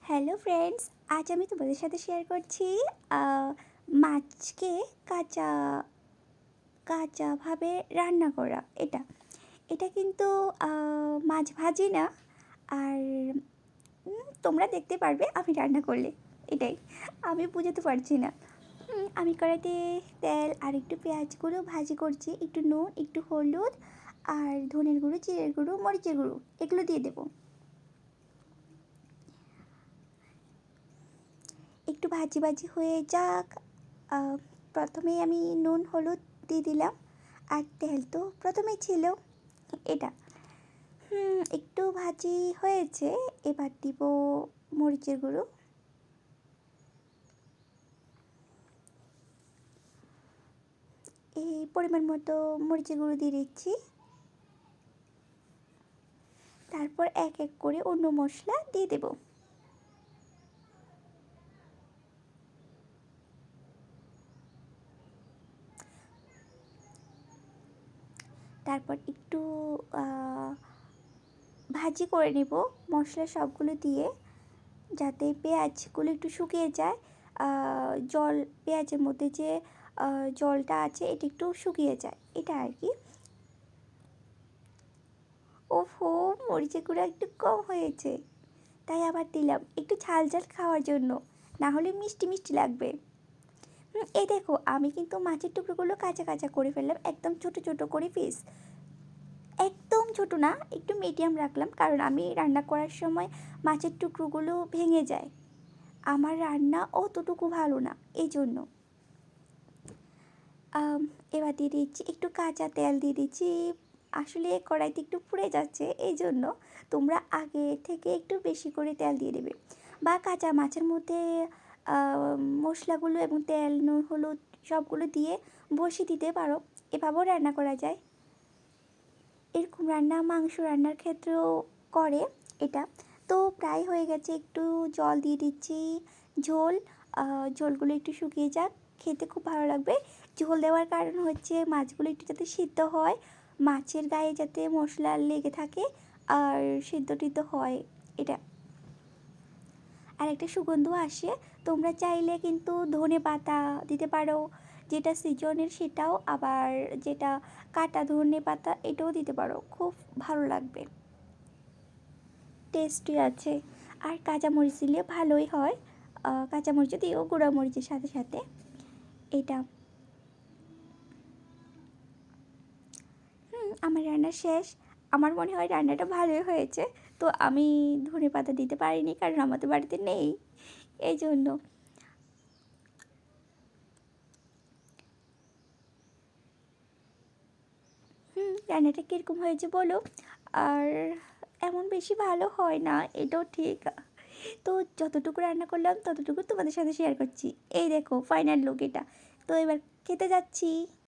Hello friends, আজ আমি তোমাদের সাথে শেয়ার করছি মাছকে কাঁচা কাঁচাভাবে রান্না করা। এটা এটা কিন্তু মাছ ভাজি না। আর তোমরা দেখতে পারবে আমি রান্না করলে। এটাই আমি বুঝাতে পারছি না। আমি কড়াইতে তেল আর একটু পেঁয়াজগুলো ভাজি করছি, একটু নুন, একটু হলুদ আর ধনের গুঁড়ো, জিরের গুঁড়ো, মরিচের গুঁড়ো এগুলো দিয়ে দেবো। একটু ভাজি ভাজি হয়ে যাক। প্রথমেই আমি নুন হলুদ দিয়ে দিলাম, আর তেল তো প্রথমেই ছিল। এটা একটু ভাজি হয়েছে, এবার দিব মরিচের গুঁড়ো। এই পরিমাণ মতো মরিচের গুঁড়ো দিয়ে দিচ্ছি। তারপর এক এক করে অন্য মশলা দিয়ে দেব। তারপর একটু ভাজি করে নেব মশলা সবগুলো দিয়ে, যাতে পেঁয়াজগুলো একটু শুকিয়ে যায়। জল, পেঁয়াজের মধ্যে যে জলটা আছে এটা একটু শুকিয়ে যায়, এটা আর কি। ওহো, মরিচের গুঁড়া একটু কম হয়েছে, তাই আবার দিলাম একটু ঝাল ঝাল খাওয়ার জন্য, না হলে মিষ্টি মিষ্টি লাগবে। এই দেখো, আমি কিন্তু মাছের টুকরোগুলো কাঁচা কাঁচা করে ফেললাম, একদম ছোট ছোট করে পিস। একদম ছোট না, একটু মিডিয়াম রাখলাম, কারণ আমি রান্না করার সময় মাছের টুকরোগুলো ভেঙে যায়। আমার রান্না অতটুকু ভালো না, এই জন্য। এবার দিয়ে দিচ্ছি একটু কাঁচা তেল দিয়ে দিচ্ছি। আসলে কড়াইতে একটু পুড়ে যাচ্ছে, এই জন্য তোমরা আগে থেকে একটু বেশি করে তেল দিয়ে দেবে, বা কাঁচা মাছের মধ্যে মশলাগুলো এবং তেল, নুন, হলুদ সবগুলো দিয়ে বসিয়ে দিতে পারো। এভাবেও রান্না করা যায়। এরকম রান্না মাংস রান্নার ক্ষেত্রেও করে এটা। তো প্রায় হয়ে গেছে, একটু জল দিয়ে দিচ্ছি। ঝোল, ঝোলগুলো একটু শুকিয়ে যাক, খেতে খুব ভালো লাগবে। ঝোল দেওয়ার কারণ হচ্ছে মাছগুলো একটু যাতে সিদ্ধ হয়, মাছের গায়ে যাতে মশলা লেগে থাকে আর সিদ্ধ টিদ্ধ হয়, এটা। আর একটা সুগন্ধ আসে। তোমরা চাইলে কিন্তু ধনে পাতা দিতে পারো, যেটা সিজনের সেটাও, আবার যেটা কাটা ধনে পাতা এটাও দিতে পারো, খুব ভালো লাগবে, টেস্টি আছে। আর কাঁচামরিচ দিলে ভালোই হয়, কাঁচামরিচ দিও গুঁড়া মরিচের সাথে সাথে, এটা। আমার রান্না শেষ। আমার মনে হয় রান্নাটা ভালোই হয়েছে। তো আমি ধনে পাতা দিতে পারিনি, কারণ আমাদের বাড়িতে নেই, এই জন্য। রান্নাটা কীরকম হয়েছে বলো। আর এমন বেশি ভালো হয় না, এটাও ঠিক। তো যতটুকু রান্না করলাম ততটুকু তোমাদের সাথে শেয়ার করছি। এই দেখো ফাইনাল লুক এটা। তো এবার খেতে যাচ্ছি।